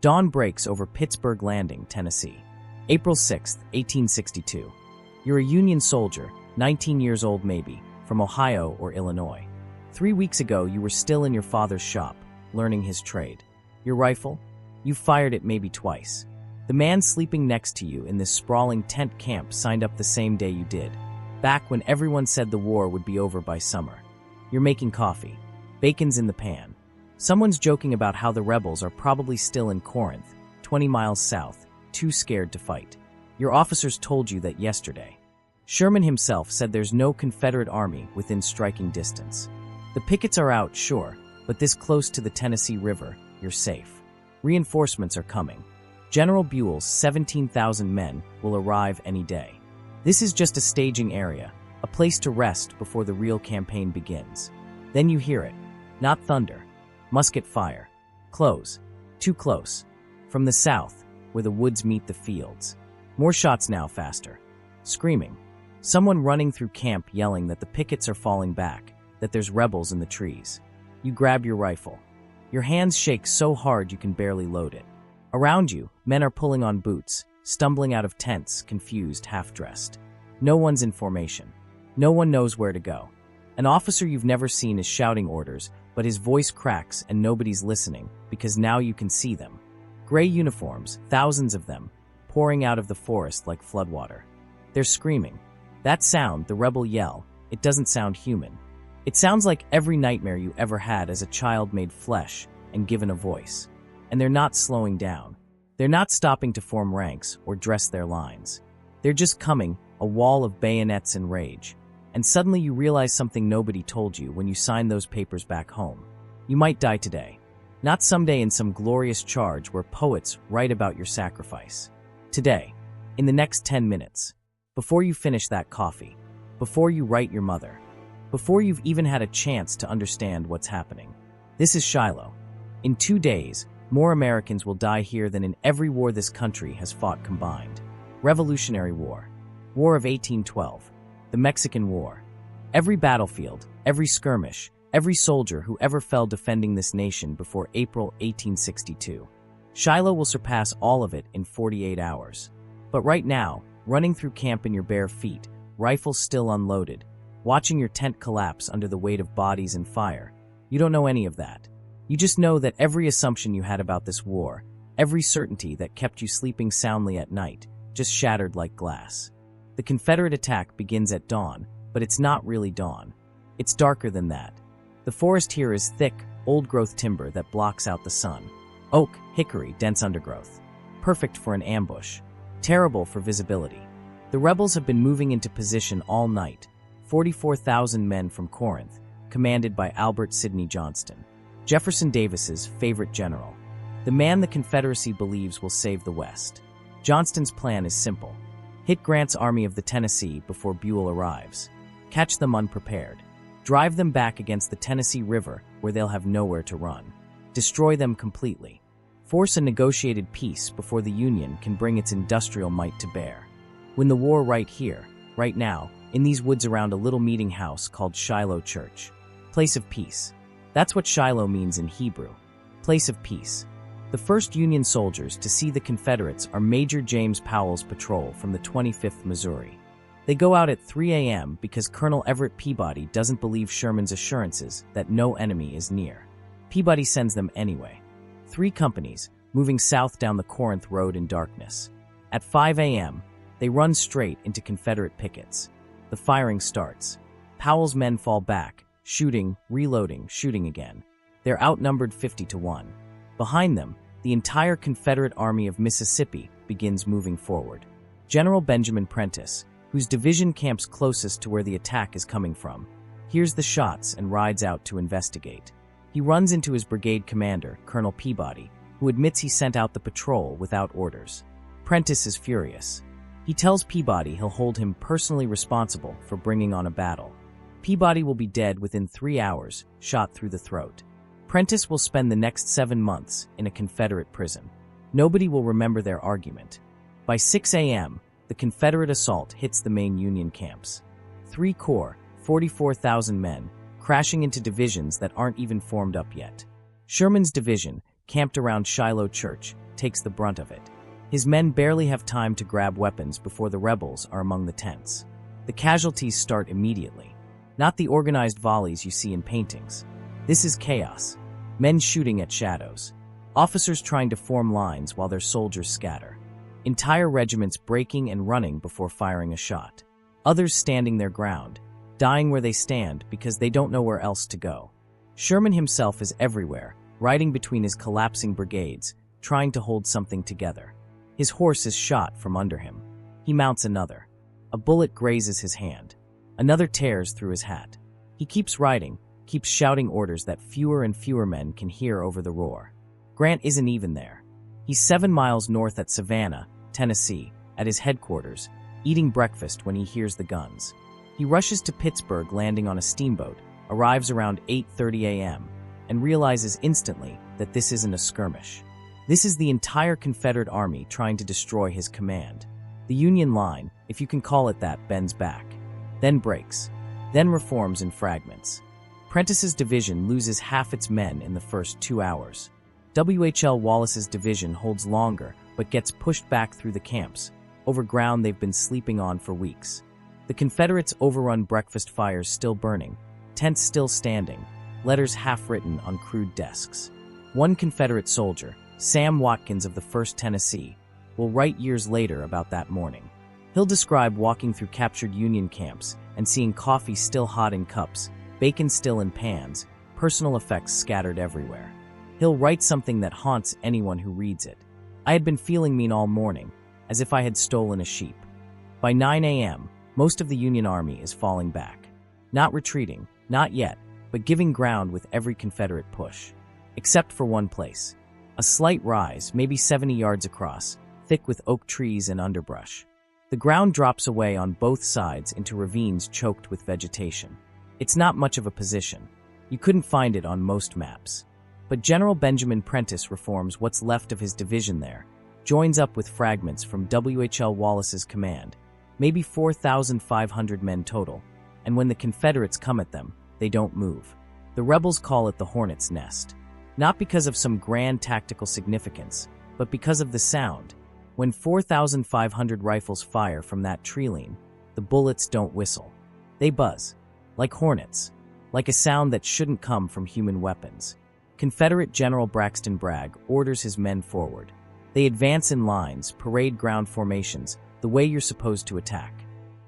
Dawn breaks over Pittsburgh Landing, Tennessee. April 6, 1862. You're a Union soldier, 19 years old maybe, from Ohio or Illinois. 3 weeks ago, you were still in your father's shop, learning his trade. Your rifle? You fired it maybe twice. The man sleeping next to you in this sprawling tent camp signed up the same day you did, back when everyone said the war would be over by summer. You're making coffee. Bacon's in the pan. Someone's joking about how the rebels are probably still in Corinth, 20 miles south, too scared to fight. Your officers told you that yesterday. Sherman himself said there's no Confederate army within striking distance. The pickets are out, sure, but this close to the Tennessee River, you're safe. Reinforcements are coming. General Buell's 17,000 men will arrive any day. This is just a staging area, a place to rest before the real campaign begins. Then you hear it. Not thunder. Musket fire. Close. Too close. From the south, where the woods meet the fields. More shots now, faster. Screaming. Someone running through camp yelling that the pickets are falling back, that there's rebels in the trees. You grab your rifle. Your hands shake so hard you can barely load it. Around you, men are pulling on boots, stumbling out of tents, confused, half-dressed. No one's in formation. No one knows where to go. An officer you've never seen is shouting orders, but his voice cracks and nobody's listening because now you can see them. Gray uniforms, thousands of them, pouring out of the forest like floodwater. They're screaming. That sound, the rebel yell, it doesn't sound human. It sounds like every nightmare you ever had as a child made flesh and given a voice. And they're not slowing down. They're not stopping to form ranks or dress their lines. They're just coming, a wall of bayonets and rage. And suddenly you realize something nobody told you when you signed those papers back home. You might die today. Not someday in some glorious charge where poets write about your sacrifice. Today, in the next 10 minutes, before you finish that coffee, before you write your mother, before you've even had a chance to understand what's happening. This is Shiloh. In 2 days, more Americans will die here than in every war this country has fought combined. Revolutionary War. War of 1812. The Mexican War. Every battlefield, every skirmish, every soldier who ever fell defending this nation before April 1862. Shiloh will surpass all of it in 48 hours. But right now, running through camp in your bare feet, rifles still unloaded, watching your tent collapse under the weight of bodies and fire, you don't know any of that. You just know that every assumption you had about this war, every certainty that kept you sleeping soundly at night, just shattered like glass. The Confederate attack begins at dawn, but it's not really dawn. It's darker than that. The forest here is thick, old-growth timber that blocks out the sun. Oak, hickory, dense undergrowth. Perfect for an ambush. Terrible for visibility. The rebels have been moving into position all night. 44,000 men from Corinth, commanded by Albert Sidney Johnston, Jefferson Davis's favorite general. The man the Confederacy believes will save the West. Johnston's plan is simple. Hit Grant's Army of the Tennessee before Buell arrives. Catch them unprepared. Drive them back against the Tennessee River where they'll have nowhere to run. Destroy them completely. Force a negotiated peace before the Union can bring its industrial might to bear. Win the war right here, right now, in these woods around a little meeting house called Shiloh Church. Place of peace. That's what Shiloh means in Hebrew. Place of peace. The first Union soldiers to see the Confederates are Major James Powell's patrol from the 25th Missouri. They go out at 3 a.m. because Colonel Everett Peabody doesn't believe Sherman's assurances that no enemy is near. Peabody sends them anyway. 3 companies, moving south down the Corinth Road in darkness. At 5 a.m., they run straight into Confederate pickets. The firing starts. Powell's men fall back, shooting, reloading, shooting again. They're outnumbered 50-1. Behind them, the entire Confederate Army of Mississippi begins moving forward. General Benjamin Prentiss, whose division camps closest to where the attack is coming from, hears the shots and rides out to investigate. He runs into his brigade commander, Colonel Peabody, who admits he sent out the patrol without orders. Prentiss is furious. He tells Peabody he'll hold him personally responsible for bringing on a battle. Peabody will be dead within 3 hours, shot through the throat. Prentiss will spend the next 7 months in a Confederate prison. Nobody will remember their argument. By 6 a.m., the Confederate assault hits the main Union camps. 3 corps, 44,000 men, crashing into divisions that aren't even formed up yet. Sherman's division, camped around Shiloh Church, takes the brunt of it. His men barely have time to grab weapons before the rebels are among the tents. The casualties start immediately. Not the organized volleys you see in paintings. This is chaos. Men shooting at shadows. Officers trying to form lines while their soldiers scatter. Entire regiments breaking and running before firing a shot. Others standing their ground, dying where they stand because they don't know where else to go. Sherman himself is everywhere, riding between his collapsing brigades, trying to hold something together. His horse is shot from under him. He mounts another. A bullet grazes his hand. Another tears through his hat. He keeps riding, keeps shouting orders that fewer and fewer men can hear over the roar. Grant isn't even there. He's 7 miles north at Savannah, Tennessee, at his headquarters, eating breakfast when he hears the guns. He rushes to Pittsburgh, landing on a steamboat, arrives around 8:30 a.m., and realizes instantly that this isn't a skirmish. This is the entire Confederate Army trying to destroy his command. The Union line, if you can call it that, bends back, then breaks, then reforms in fragments. Prentiss's division loses half its men in the first 2 hours. W.H.L. Wallace's division holds longer but gets pushed back through the camps, over ground they've been sleeping on for weeks. The Confederates overrun breakfast fires still burning, tents still standing, letters half-written on crude desks. One Confederate soldier, Sam Watkins of the 1st Tennessee, will write years later about that morning. He'll describe walking through captured Union camps and seeing coffee still hot in cups, bacon still in pans, personal effects scattered everywhere. He'll write something that haunts anyone who reads it. I had been feeling mean all morning, as if I had stolen a sheep. By 9 a.m., most of the Union Army is falling back. Not retreating, not yet, but giving ground with every Confederate push. Except for one place. A slight rise, maybe 70 yards across, thick with oak trees and underbrush. The ground drops away on both sides into ravines choked with vegetation. It's not much of a position. You couldn't find it on most maps. But General Benjamin Prentiss reforms what's left of his division there, joins up with fragments from W.H.L. Wallace's command, maybe 4,500 men total, and when the Confederates come at them, they don't move. The rebels call it the Hornet's Nest. Not because of some grand tactical significance, but because of the sound. When 4,500 rifles fire from that tree-line, the bullets don't whistle. They buzz, like hornets, like a sound that shouldn't come from human weapons. Confederate General Braxton Bragg orders his men forward. They advance in lines, parade ground formations, the way you're supposed to attack.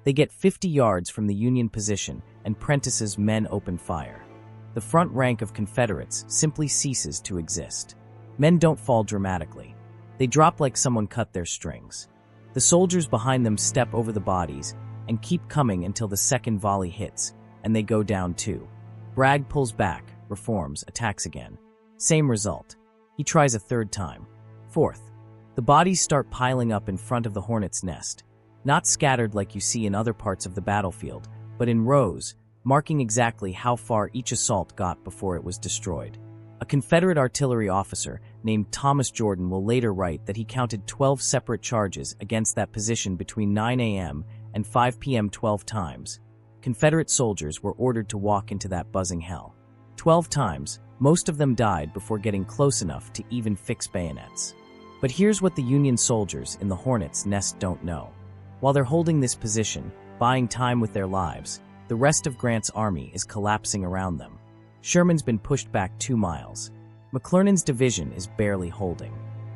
They get 50 yards from the Union position, and Prentiss's men open fire. The front rank of Confederates simply ceases to exist. Men don't fall dramatically. They drop like someone cut their strings. The soldiers behind them step over the bodies and keep coming until the second volley hits, and they go down too. Bragg pulls back, reforms, attacks again. Same result. He tries a third time. Fourth. The bodies start piling up in front of the Hornet's Nest, not scattered like you see in other parts of the battlefield, but in rows, marking exactly how far each assault got before it was destroyed. A Confederate artillery officer named Thomas Jordan will later write that he counted 12 separate charges against that position between 9 a.m. and 5 p.m. 12 times. Confederate soldiers were ordered to walk into that buzzing hell. 12 times, most of them died before getting close enough to even fix bayonets. But here's what the Union soldiers in the Hornet's Nest don't know. While they're holding this position, buying time with their lives, the rest of Grant's army is collapsing around them. Sherman's been pushed back 2 miles. McClernand's division is barely holding.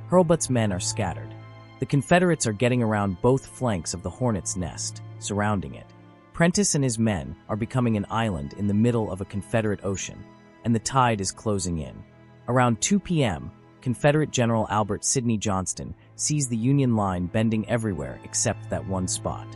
Hurlbut's men are scattered. The Confederates are getting around both flanks of the Hornet's Nest, surrounding it. Prentiss and his men are becoming an island in the middle of a Confederate ocean, and the tide is closing in. Around 2 p.m., Confederate General Albert Sidney Johnston sees the Union line bending everywhere except that one spot.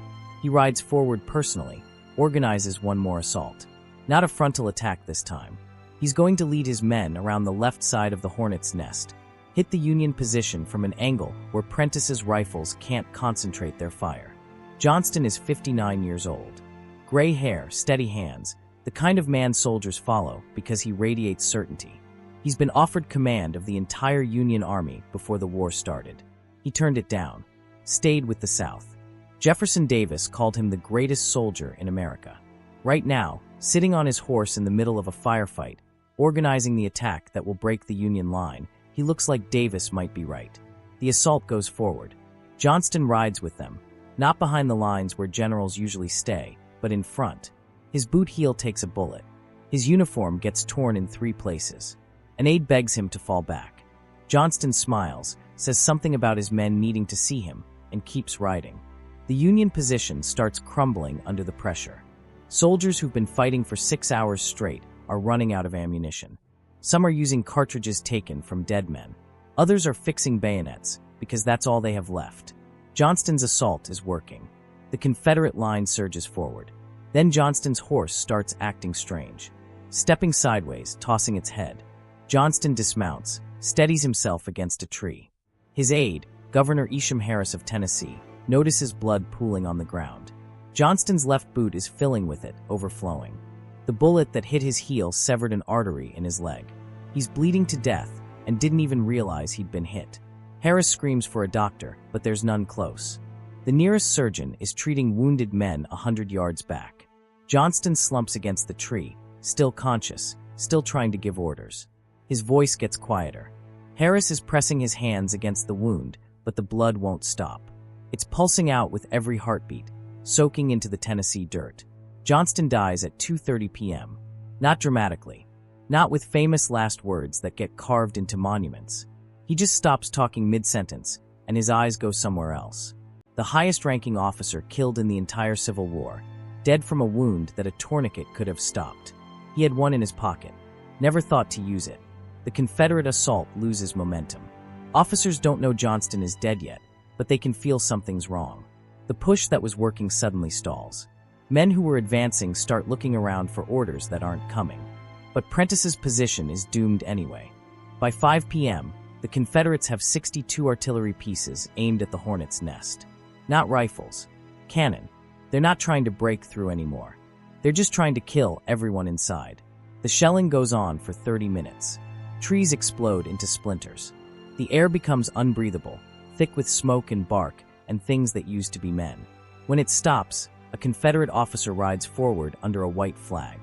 He rides forward personally, organizes one more assault. Not a frontal attack this time. He's going to lead his men around the left side of the Hornet's Nest, hit the Union position from an angle where Prentiss's rifles can't concentrate their fire. Johnston is 59 years old. Gray hair, steady hands, the kind of man soldiers follow because he radiates certainty. He's been offered command of the entire Union Army before the war started. He turned it down, stayed with the South. Jefferson Davis called him the greatest soldier in America. Right now, sitting on his horse in the middle of a firefight, organizing the attack that will break the Union line, he looks like Davis might be right. The assault goes forward. Johnston rides with them, not behind the lines where generals usually stay, but in front. His boot heel takes a bullet. His uniform gets torn in 3 places. An aide begs him to fall back. Johnston smiles, says something about his men needing to see him, and keeps riding. The Union position starts crumbling under the pressure. Soldiers who've been fighting for 6 hours straight are running out of ammunition. Some are using cartridges taken from dead men. Others are fixing bayonets, because that's all they have left. Johnston's assault is working. The Confederate line surges forward. Then Johnston's horse starts acting strange, stepping sideways, tossing its head. Johnston dismounts, steadies himself against a tree. His aide, Governor Isham Harris of Tennessee, notices blood pooling on the ground. Johnston's left boot is filling with it, overflowing. The bullet that hit his heel severed an artery in his leg. He's bleeding to death and didn't even realize he'd been hit. Harris screams for a doctor, but there's none close. The nearest surgeon is treating wounded men 100 yards back. Johnston slumps against the tree, still conscious, still trying to give orders. His voice gets quieter. Harris is pressing his hands against the wound, but the blood won't stop. It's pulsing out with every heartbeat, soaking into the Tennessee dirt. Johnston dies at 2:30 p.m. Not dramatically. Not with famous last words that get carved into monuments. He just stops talking mid-sentence, and his eyes go somewhere else. The highest-ranking officer killed in the entire Civil War, dead from a wound that a tourniquet could have stopped. He had one in his pocket, never thought to use it. The Confederate assault loses momentum. Officers don't know Johnston is dead yet, but they can feel something's wrong. The push that was working suddenly stalls. Men who were advancing start looking around for orders that aren't coming. But Prentiss's position is doomed anyway. By 5 p.m., the Confederates have 62 artillery pieces aimed at the Hornet's nest. Not rifles. Cannon. They're not trying to break through anymore. They're just trying to kill everyone inside. The shelling goes on for 30 minutes. Trees explode into splinters. The air becomes unbreathable, thick with smoke and bark and things that used to be men. When it stops, a Confederate officer rides forward under a white flag.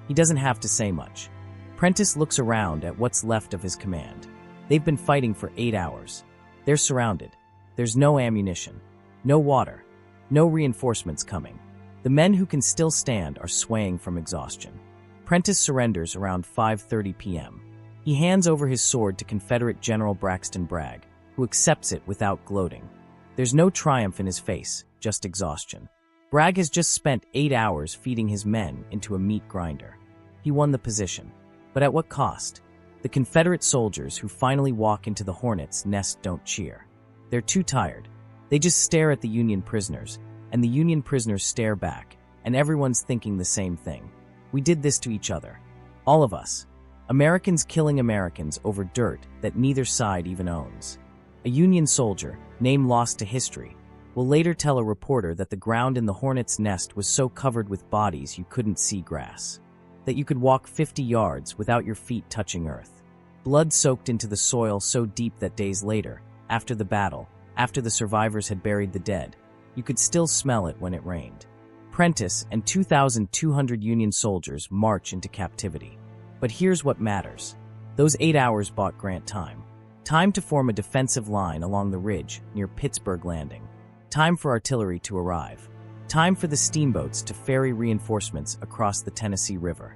He doesn't have to say much. Prentiss looks around at what's left of his command. They've been fighting for 8 hours. They're surrounded. There's no ammunition, no water, no reinforcements coming. The men who can still stand are swaying from exhaustion. Prentiss surrenders around 5:30 p.m. He hands over his sword to Confederate General Braxton Bragg, who accepts it without gloating. There's no triumph in his face, just exhaustion. Bragg has just spent 8 hours feeding his men into a meat grinder. He won the position. But at what cost? The Confederate soldiers who finally walk into the Hornet's nest don't cheer. They're too tired. They just stare at the Union prisoners, and the Union prisoners stare back, and everyone's thinking the same thing. We did this to each other. All of us. Americans killing Americans over dirt that neither side even owns. A Union soldier, name lost to history, will later tell a reporter that the ground in the Hornet's nest was so covered with bodies you couldn't see grass. That you could walk 50 yards without your feet touching earth. Blood soaked into the soil so deep that days later, after the battle, after the survivors had buried the dead, you could still smell it when it rained. Prentiss and 2,200 Union soldiers march into captivity. But here's what matters. Those 8 hours bought Grant time. Time to form a defensive line along the ridge near Pittsburgh Landing. Time for artillery to arrive. Time for the steamboats to ferry reinforcements across the Tennessee River.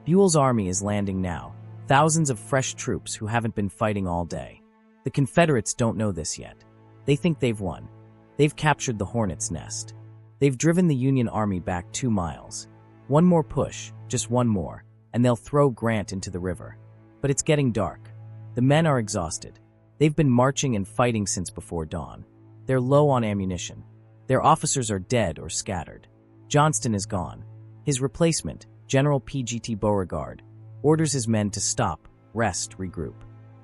Buell's army is landing now, thousands of fresh troops who haven't been fighting all day. The Confederates don't know this yet. They think they've won. They've captured the Hornet's nest. They've driven the Union army back 2 miles. One more push, just one more, and they'll throw Grant into the river. But it's getting dark. The men are exhausted. They've been marching and fighting since before dawn. They're low on ammunition. Their officers are dead or scattered. Johnston is gone. His replacement, General P.G.T. Beauregard, orders his men to stop, rest, regroup.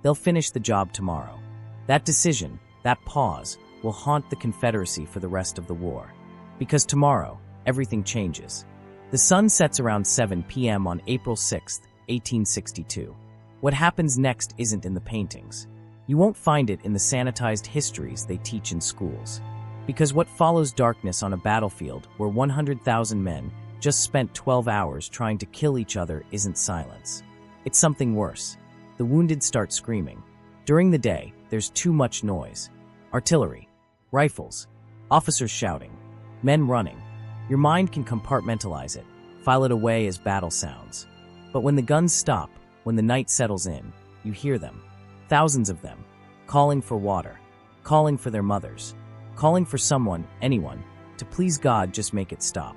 They'll finish the job tomorrow. That decision, that pause, will haunt the Confederacy for the rest of the war. Because tomorrow, everything changes. The sun sets around 7 p.m. on April 6, 1862. What happens next isn't in the paintings. You won't find it in the sanitized histories they teach in schools. Because what follows darkness on a battlefield where 100,000 men just spent 12 hours trying to kill each other isn't silence. It's something worse. The wounded start screaming. During the day, there's too much noise. Artillery. Rifles. Officers shouting. Men running. Your mind can compartmentalize it, file it away as battle sounds. But when the guns stop, when the night settles in, you hear them. Thousands of them. Calling for water. Calling for their mothers. Calling for someone, anyone, to please God just make it stop.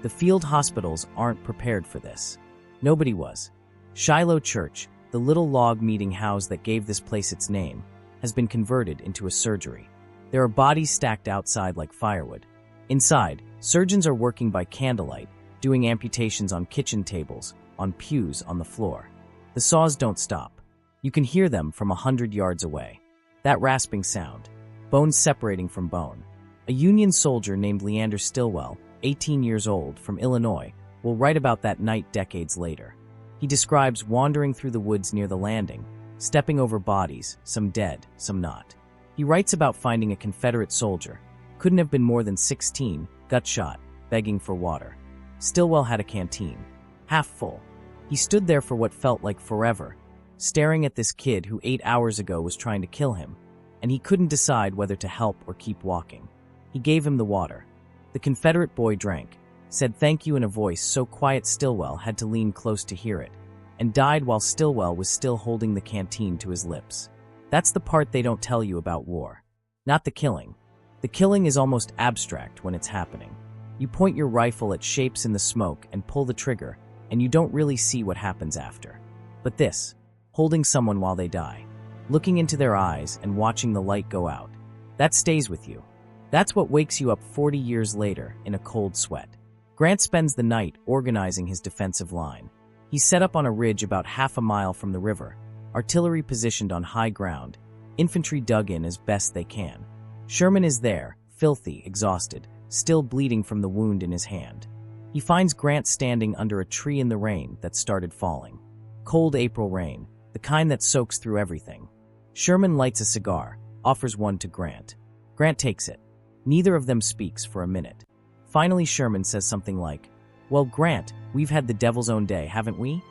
The field hospitals aren't prepared for this. Nobody was. Shiloh Church, the little log meeting house that gave this place its name, has been converted into a surgery. There are bodies stacked outside like firewood. Inside, surgeons are working by candlelight, doing amputations on kitchen tables, on pews, on the floor. The saws don't stop. You can hear them from 100 yards away. That rasping sound. Bones separating from bone. A Union soldier named Leander Stillwell, 18 years old, from Illinois, will write about that night decades later. He describes wandering through the woods near the landing, stepping over bodies, some dead, some not. He writes about finding a Confederate soldier, couldn't have been more than 16, gut shot, begging for water. Stillwell had a canteen, half full. He stood there for what felt like forever, staring at this kid who 8 hours ago was trying to kill him, and he couldn't decide whether to help or keep walking. He gave him the water. The Confederate boy drank, said thank you in a voice so quiet Stillwell had to lean close to hear it, and died while Stillwell was still holding the canteen to his lips. That's the part they don't tell you about war. Not the killing. The killing is almost abstract when it's happening. You point your rifle at shapes in the smoke and pull the trigger, and you don't really see what happens after. But this, holding someone while they die, looking into their eyes and watching the light go out, that stays with you. That's what wakes you up 40 years later in a cold sweat. Grant spends the night organizing his defensive line. He's set up on a ridge about half a mile from the river, artillery positioned on high ground, infantry dug in as best they can. Sherman is there, filthy, exhausted, still bleeding from the wound in his hand. He finds Grant standing under a tree in the rain that started falling. Cold April rain, the kind that soaks through everything. Sherman lights a cigar, offers one to Grant. Grant takes it. Neither of them speaks for a minute. Finally, Sherman says something like, "Well, Grant, we've had the devil's own day, haven't we?"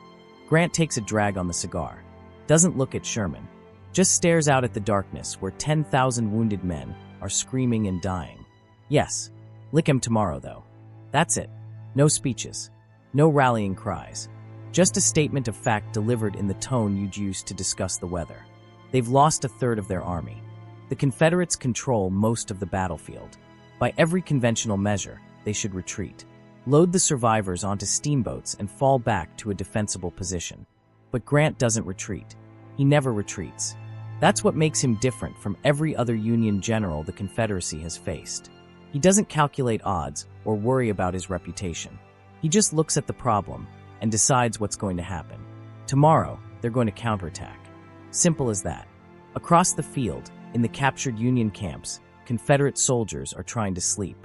Grant takes a drag on the cigar. Doesn't look at Sherman. Just stares out at the darkness where 10,000 wounded men are screaming and dying. Yes, lick him tomorrow, though. That's it. No speeches. No rallying cries. Just a statement of fact delivered in the tone you'd use to discuss the weather. They've lost a third of their army. The Confederates control most of the battlefield. By every conventional measure, they should retreat. Load the survivors onto steamboats and fall back to a defensible position. But Grant doesn't retreat. He never retreats. That's what makes him different from every other Union general the Confederacy has faced. He doesn't calculate odds or worry about his reputation. He just looks at the problem and decides what's going to happen. Tomorrow, they're going to counterattack. Simple as that. Across the field, in the captured Union camps, Confederate soldiers are trying to sleep.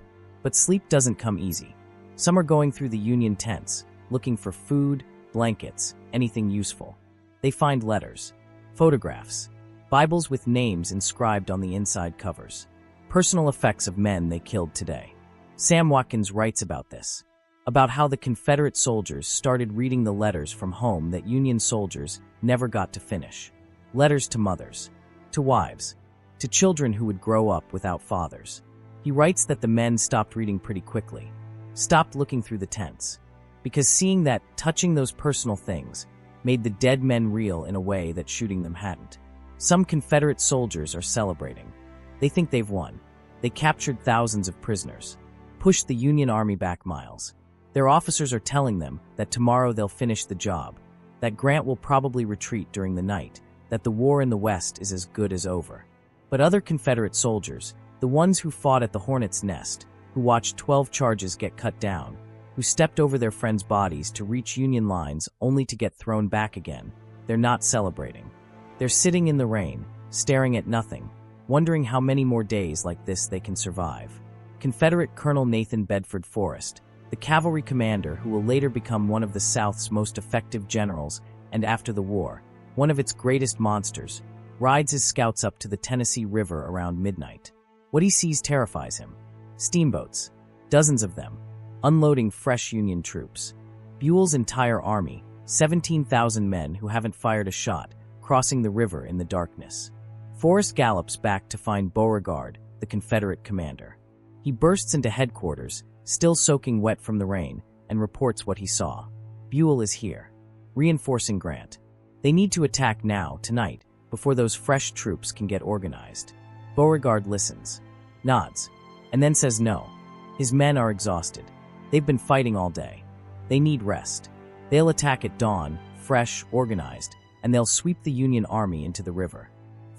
But sleep doesn't come easy. Some are going through the Union tents, looking for food, blankets, anything useful. They find letters, photographs, Bibles with names inscribed on the inside covers. Personal effects of men they killed today. Sam Watkins writes about this, about how the Confederate soldiers started reading the letters from home that Union soldiers never got to finish. Letters to mothers, to wives, to children who would grow up without fathers. He writes that the men stopped reading pretty quickly, stopped looking through the tents, because seeing that, touching those personal things, made the dead men real in a way that shooting them hadn't. Some Confederate soldiers are celebrating. They think they've won. They captured thousands of prisoners, pushed the Union Army back miles. Their officers are telling them that tomorrow they'll finish the job, that Grant will probably retreat during the night, that the war in the West is as good as over. But other Confederate soldiers, the ones who fought at the Hornet's nest, who watched 12 charges get cut down, who stepped over their friends' bodies to reach Union lines only to get thrown back again, they're not celebrating. They're sitting in the rain, staring at nothing, wondering how many more days like this they can survive. Confederate Colonel Nathan Bedford Forrest, the cavalry commander who will later become one of the South's most effective generals and after the war, one of its greatest monsters, rides his scouts up to the Tennessee River around midnight. What he sees terrifies him. Steamboats, dozens of them, unloading fresh Union troops. Buell's entire army, 17,000 men who haven't fired a shot, crossing the river in the darkness. Forrest gallops back to find Beauregard, the Confederate commander. He bursts into headquarters, still soaking wet from the rain, and reports what he saw. Buell is here, reinforcing Grant. They need to attack now, tonight, before those fresh troops can get organized. Beauregard listens, nods, and then says no. His men are exhausted. They've been fighting all day. They need rest. They'll attack at dawn, fresh, organized, and they'll sweep the Union Army into the river.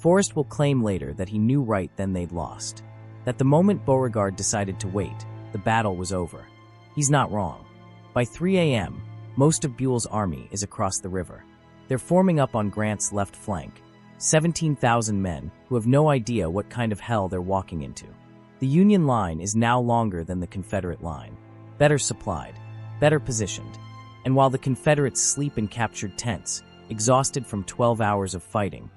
Forrest will claim later that he knew right then they'd lost. That the moment Beauregard decided to wait, the battle was over. He's not wrong. By 3 a.m., most of Buell's army is across the river. They're forming up on Grant's left flank, 17,000 men who have no idea what kind of hell they're walking into. The Union line is now longer than the Confederate line, better supplied, better positioned, and while the Confederates sleep in captured tents, exhausted from 12 hours of fighting,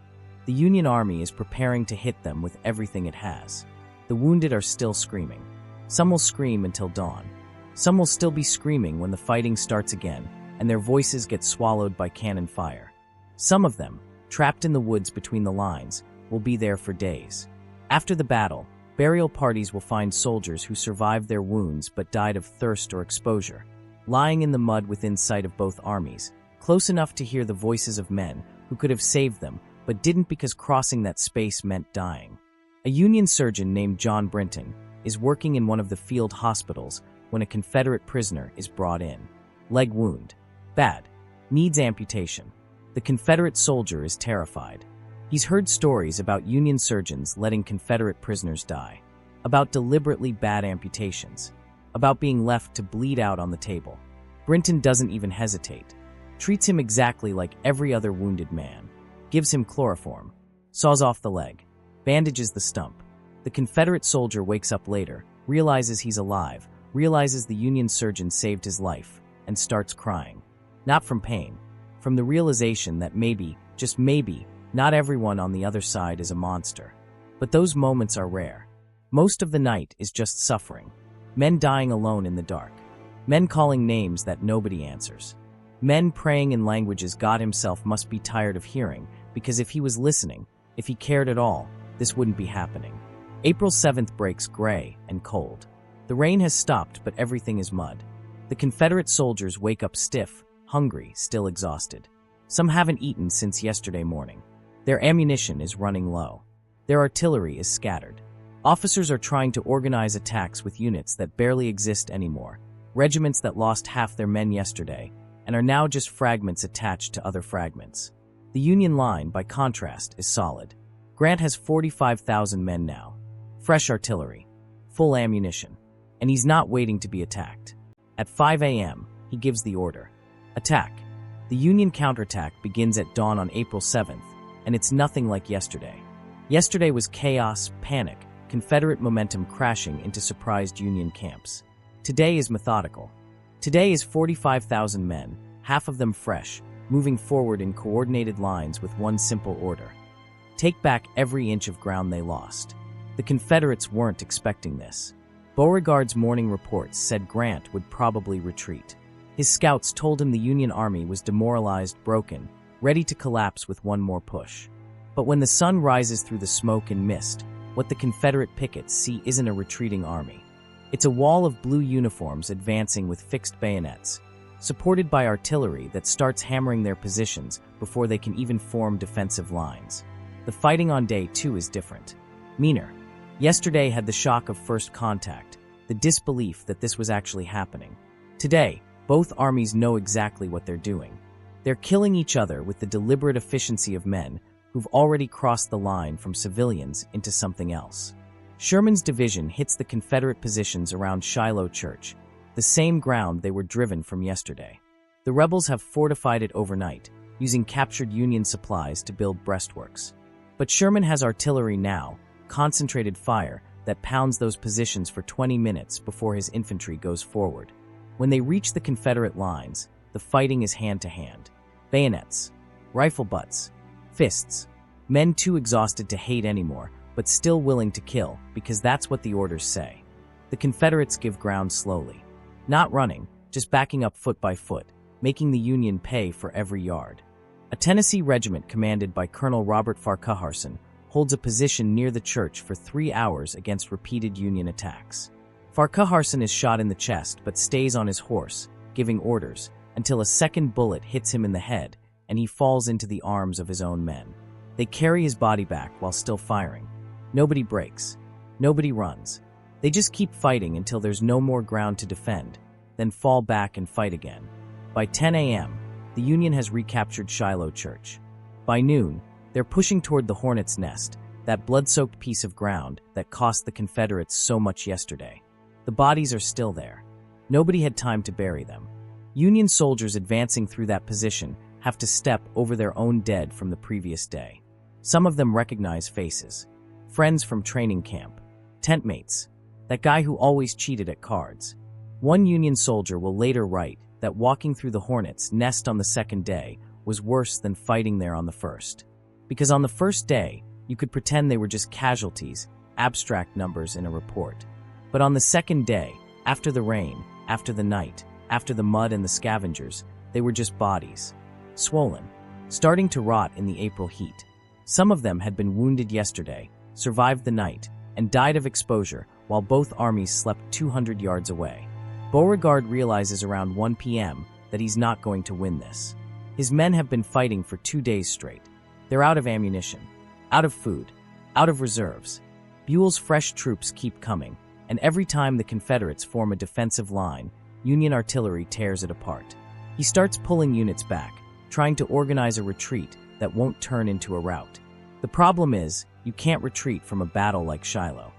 the Union Army is preparing to hit them with everything it has. The wounded are still screaming. Some will scream until dawn. Some will still be screaming when the fighting starts again, and their voices get swallowed by cannon fire. Some of them, trapped in the woods between the lines, will be there for days. After the battle, burial parties will find soldiers who survived their wounds but died of thirst or exposure, lying in the mud within sight of both armies, close enough to hear the voices of men who could have saved them but didn't because crossing that space meant dying. A Union surgeon named John Brinton is working in one of the field hospitals when a Confederate prisoner is brought in. Leg wound. Bad. Needs amputation. The Confederate soldier is terrified. He's heard stories about Union surgeons letting Confederate prisoners die, about deliberately bad amputations, about being left to bleed out on the table. Brinton doesn't even hesitate. Treats him exactly like every other wounded man. Gives him chloroform. Saws off the leg. Bandages the stump. The Confederate soldier wakes up later, realizes he's alive, realizes the Union surgeon saved his life, and starts crying. Not from pain, from the realization that maybe, just maybe, not everyone on the other side is a monster. But those moments are rare. Most of the night is just suffering. Men dying alone in the dark. Men calling names that nobody answers. Men praying in languages God himself must be tired of hearing, because if he was listening, if he cared at all, this wouldn't be happening. April 7th breaks gray and cold. The rain has stopped, but everything is mud. The Confederate soldiers wake up stiff, hungry, still exhausted. Some haven't eaten since yesterday morning. Their ammunition is running low. Their artillery is scattered. Officers are trying to organize attacks with units that barely exist anymore, regiments that lost half their men yesterday and are now just fragments attached to other fragments. The Union line, by contrast, is solid. Grant has 45,000 men now, fresh artillery, full ammunition, and he's not waiting to be attacked. At 5 a.m., he gives the order. Attack. The Union counterattack begins at dawn on April 7th, and it's nothing like yesterday. Yesterday was chaos, panic, Confederate momentum crashing into surprised Union camps. Today is methodical. Today is 45,000 men, half of them fresh, moving forward in coordinated lines with one simple order. Take back every inch of ground they lost. The Confederates weren't expecting this. Beauregard's morning reports said Grant would probably retreat. His scouts told him the Union Army was demoralized, broken, ready to collapse with one more push. But when the sun rises through the smoke and mist, what the Confederate pickets see isn't a retreating army. It's a wall of blue uniforms advancing with fixed bayonets, supported by artillery that starts hammering their positions before they can even form defensive lines. The fighting on day 2 is different. Meaner. Yesterday had the shock of first contact, the disbelief that this was actually happening. Today, both armies know exactly what they're doing. They're killing each other with the deliberate efficiency of men who've already crossed the line from civilians into something else. Sherman's division hits the Confederate positions around Shiloh Church, the same ground they were driven from yesterday. The rebels have fortified it overnight, using captured Union supplies to build breastworks. But Sherman has artillery now, concentrated fire, that pounds those positions for 20 minutes before his infantry goes forward. When they reach the Confederate lines, the fighting is hand-to-hand. Bayonets, rifle butts, fists. Men too exhausted to hate anymore, but still willing to kill, because that's what the orders say. The Confederates give ground slowly. Not running, just backing up foot by foot, making the Union pay for every yard. A Tennessee regiment commanded by Colonel Robert Farquharson holds holds a position near the church for 3 hours against repeated Union attacks. Farquharson is shot in the chest but stays on his horse, giving orders, until a second bullet hits him in the head and he falls into the arms of his own men. They carry his body back while still firing. Nobody breaks. Nobody runs. They just keep fighting until there's no more ground to defend, then fall back and fight again. By 10 a.m., the Union has recaptured Shiloh Church. By noon, they're pushing toward the Hornet's nest, that blood-soaked piece of ground that cost the Confederates so much yesterday. The bodies are still there. Nobody had time to bury them. Union soldiers advancing through that position have to step over their own dead from the previous day. Some of them recognize faces. Friends from training camp. Tent mates. That guy who always cheated at cards. One Union soldier will later write that walking through the Hornet's nest on the second day was worse than fighting there on the first. Because on the first day, you could pretend they were just casualties, abstract numbers in a report. But on the second day, after the rain, after the night, after the mud and the scavengers, they were just bodies. Swollen, starting to rot in the April heat. Some of them had been wounded yesterday, survived the night, and died of exposure while both armies slept 200 yards away. Beauregard realizes around 1 p.m. that he's not going to win this. His men have been fighting for 2 days straight. They're out of ammunition, out of food, out of reserves. Buell's fresh troops keep coming, and every time the Confederates form a defensive line, Union artillery tears it apart. He starts pulling units back, trying to organize a retreat that won't turn into a rout. The problem is, you can't retreat from a battle like Shiloh.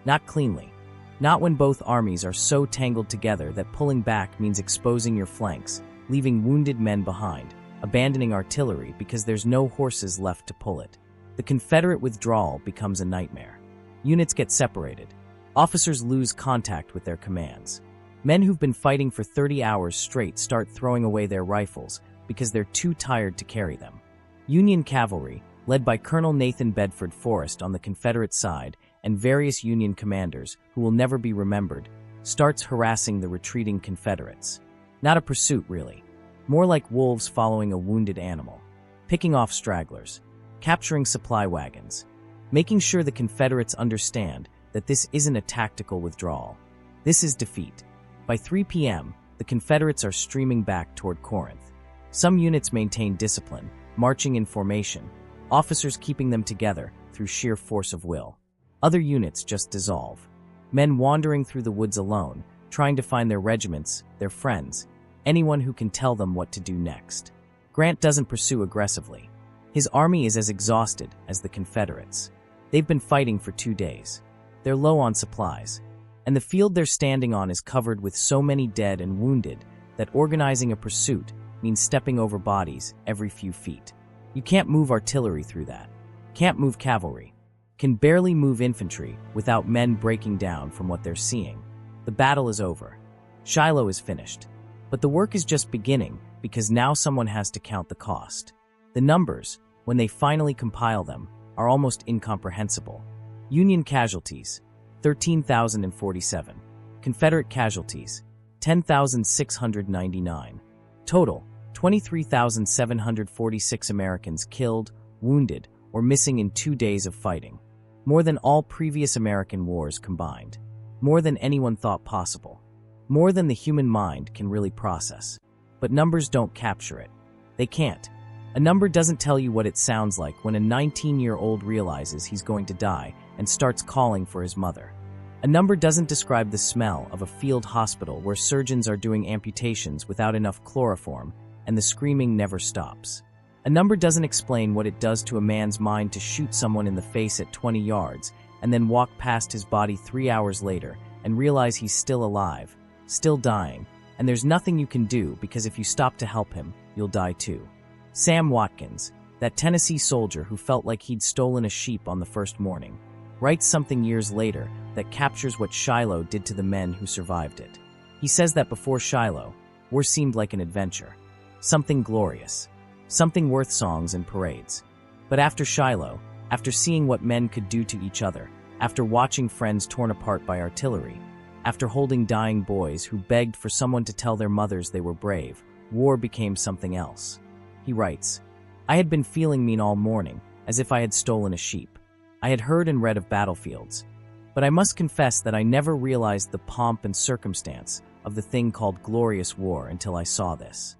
Not cleanly. Not when both armies are so tangled together that pulling back means exposing your flanks, leaving wounded men behind, abandoning artillery because there's no horses left to pull it. The Confederate withdrawal becomes a nightmare. Units get separated. Officers lose contact with their commands. Men who've been fighting for 30 hours straight start throwing away their rifles because they're too tired to carry them. Union cavalry, led by Colonel Nathan Bedford Forrest on the Confederate side and various Union commanders who will never be remembered, starts harassing the retreating Confederates. Not a pursuit, really. More like wolves following a wounded animal. Picking off stragglers. Capturing supply wagons. Making sure the Confederates understand that this isn't a tactical withdrawal. This is defeat. By 3 p.m., the Confederates are streaming back toward Corinth. Some units maintain discipline, marching in formation, officers keeping them together through sheer force of will. Other units just dissolve. Men wandering through the woods alone, trying to find their regiments, their friends, anyone who can tell them what to do next. Grant doesn't pursue aggressively. His army is as exhausted as the Confederates. They've been fighting for 2 days. They're low on supplies, and the field they're standing on is covered with so many dead and wounded that organizing a pursuit means stepping over bodies every few feet. You can't move artillery through that. Can't move cavalry. Can barely move infantry without men breaking down from what they're seeing. The battle is over. Shiloh is finished. But the work is just beginning because now someone has to count the cost. The numbers, when they finally compile them, are almost incomprehensible. Union casualties, 13,047. Confederate casualties, 10,699. Total, 23,746 Americans killed, wounded, or missing in 2 days of fighting. More than all previous American wars combined. More than anyone thought possible. More than the human mind can really process. But numbers don't capture it. They can't. A number doesn't tell you what it sounds like when a 19-year-old realizes he's going to die and starts calling for his mother. A number doesn't describe the smell of a field hospital where surgeons are doing amputations without enough chloroform and the screaming never stops. A number doesn't explain what it does to a man's mind to shoot someone in the face at 20 yards and then walk past his body 3 hours later and realize he's still alive, still dying, and there's nothing you can do because if you stop to help him, you'll die too. Sam Watkins, that Tennessee soldier who felt like he'd stolen a sheep on the first morning, writes something years later that captures what Shiloh did to the men who survived it. He says that before Shiloh, war seemed like an adventure, something glorious, something worth songs and parades. But after Shiloh, after seeing what men could do to each other, after watching friends torn apart by artillery, after holding dying boys who begged for someone to tell their mothers they were brave, war became something else. He writes, "I had been feeling mean all morning, as if I had stolen a sheep. I had heard and read of battlefields, but I must confess that I never realized the pomp and circumstance of the thing called glorious war until I saw this.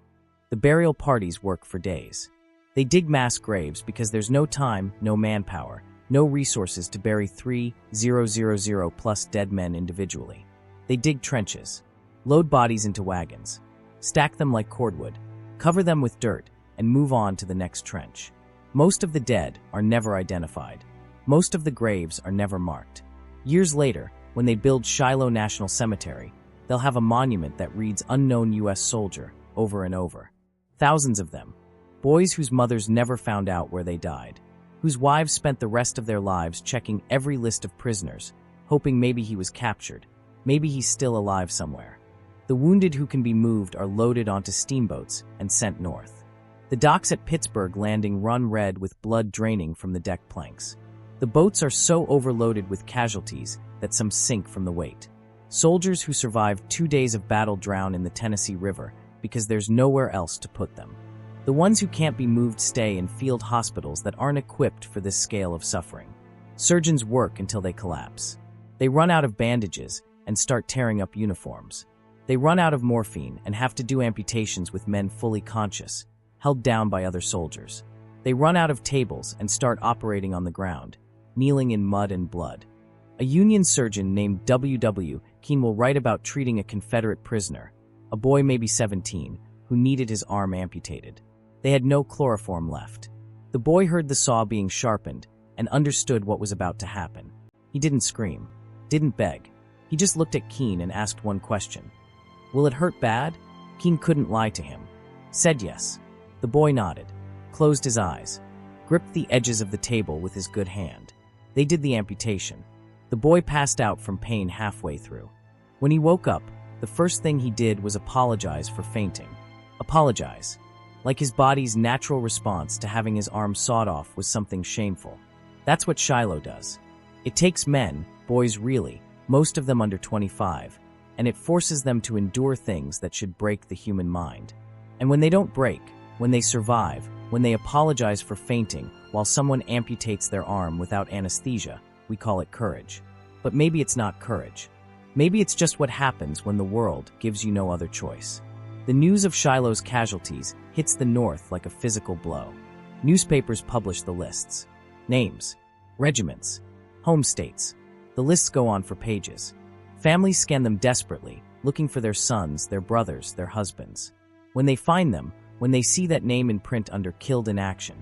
The burial parties work for days. They dig mass graves because there's no time, no manpower, no resources to bury 3,000 plus dead men individually. They dig trenches, load bodies into wagons, stack them like cordwood, cover them with dirt, and move on to the next trench. Most of the dead are never identified. Most of the graves are never marked. Years later, when they build Shiloh National Cemetery, they'll have a monument that reads "Unknown U.S. Soldier" over and over. Thousands of them. Boys whose mothers never found out where they died, whose wives spent the rest of their lives checking every list of prisoners, hoping maybe he was captured, maybe he's still alive somewhere. The wounded who can be moved are loaded onto steamboats and sent north. The docks at Pittsburgh Landing run red with blood draining from the deck planks. The boats are so overloaded with casualties that some sink from the weight. Soldiers who survived 2 days of battle drown in the Tennessee River because there's nowhere else to put them. The ones who can't be moved stay in field hospitals that aren't equipped for this scale of suffering. Surgeons work until they collapse. They run out of bandages and start tearing up uniforms. They run out of morphine and have to do amputations with men fully conscious, held down by other soldiers. They run out of tables and start operating on the ground, kneeling in mud and blood. A Union surgeon named W.W. Keene will write about treating a Confederate prisoner, a boy maybe 17, who needed his arm amputated. They had no chloroform left. The boy heard the saw being sharpened and understood what was about to happen. He didn't scream, didn't beg. He just looked at Keene and asked one question. "Will it hurt bad?" Keene couldn't lie to him. Said yes. The boy nodded, closed his eyes, gripped the edges of the table with his good hand. They did the amputation. The boy passed out from pain halfway through. When he woke up, the first thing he did was apologize for fainting. Apologize. Like his body's natural response to having his arm sawed off was something shameful. That's what Shiloh does. It takes men, boys really, most of them under 25, and it forces them to endure things that should break the human mind. And when they don't break, when they survive, when they apologize for fainting while someone amputates their arm without anesthesia, we call it courage. But maybe it's not courage. Maybe it's just what happens when the world gives you no other choice. The news of Shiloh's casualties hits the North like a physical blow. Newspapers publish the lists. Names, regiments, home states. The lists go on for pages. Families scan them desperately, looking for their sons, their brothers, their husbands. When they find them, when they see that name in print under "Killed in Action,"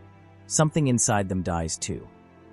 something inside them dies too.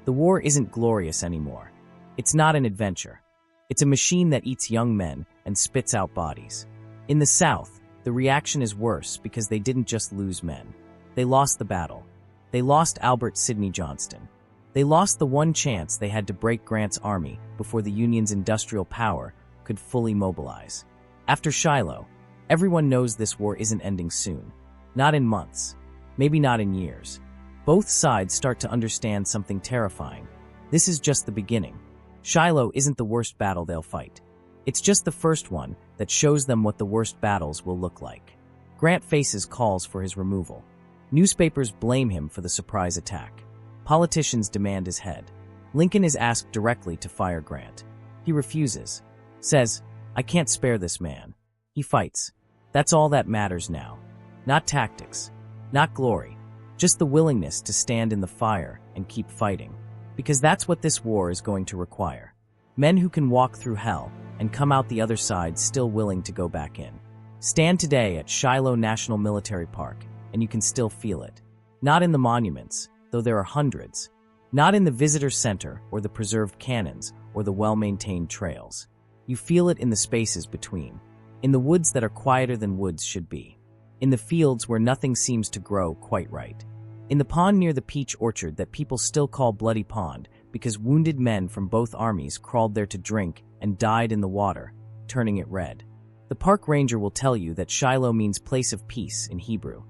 The war isn't glorious anymore. It's not an adventure. It's a machine that eats young men and spits out bodies. In the South, the reaction is worse because they didn't just lose men. They lost the battle. They lost Albert Sidney Johnston. They lost the one chance they had to break Grant's army before the Union's industrial power could fully mobilize. After Shiloh, everyone knows this war isn't ending soon. Not in months. Maybe not in years. Both sides start to understand something terrifying. This is just the beginning. Shiloh isn't the worst battle they'll fight. It's just the first one that shows them what the worst battles will look like. Grant faces calls for his removal. Newspapers blame him for the surprise attack. Politicians demand his head. Lincoln is asked directly to fire Grant. He refuses. Says, "I can't spare this man." He fights. That's all that matters now. Not tactics. Not glory. Just the willingness to stand in the fire and keep fighting. Because that's what this war is going to require. Men who can walk through hell and come out the other side still willing to go back in. Stand today at Shiloh National Military Park, and you can still feel it. Not in the monuments, though there are hundreds. Not in the visitor center or the preserved cannons or the well-maintained trails. You feel it in the spaces between. In the woods that are quieter than woods should be. In the fields where nothing seems to grow quite right. In the pond near the peach orchard that people still call Bloody Pond because wounded men from both armies crawled there to drink and died in the water, turning it red. The park ranger will tell you that Shiloh means place of peace in Hebrew.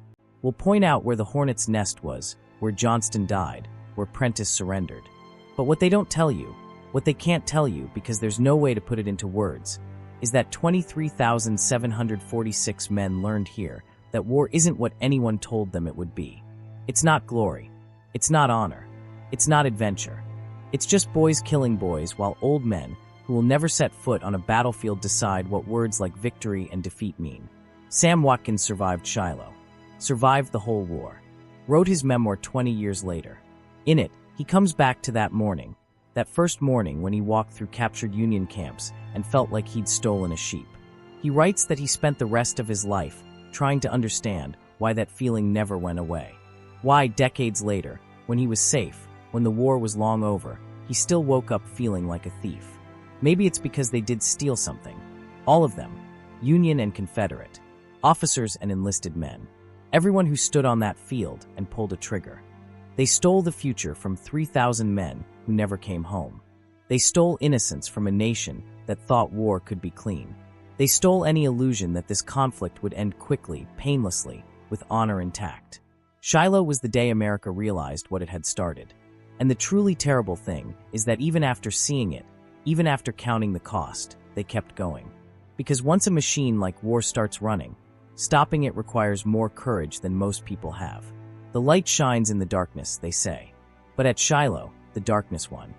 Will point out where the Hornet's nest was, where Johnston died, where Prentiss surrendered. But what they don't tell you, what they can't tell you because there's no way to put it into words, is that 23,746 men learned here that war isn't what anyone told them it would be. It's not glory. It's not honor. It's not adventure. It's just boys killing boys while old men, who will never set foot on a battlefield, decide what words like victory and defeat mean. Sam Watkins survived Shiloh, survived the whole war, wrote his memoir 20 years later. In it, he comes back to that morning, that first morning when he walked through captured Union camps and felt like he'd stolen a sheep. He writes that he spent the rest of his life trying to understand why that feeling never went away. Why, decades later, when he was safe, when the war was long over, he still woke up feeling like a thief. Maybe it's because they did steal something. All of them, Union and Confederate, officers and enlisted men, everyone who stood on that field and pulled a trigger. They stole the future from 3,000 men who never came home. They stole innocence from a nation that thought war could be clean. They stole any illusion that this conflict would end quickly, painlessly, with honor intact. Shiloh was the day America realized what it had started. And the truly terrible thing is that even after seeing it, even after counting the cost, they kept going. Because once a machine like war starts running, stopping it requires more courage than most people have. The light shines in the darkness, they say. But at Shiloh, the darkness won.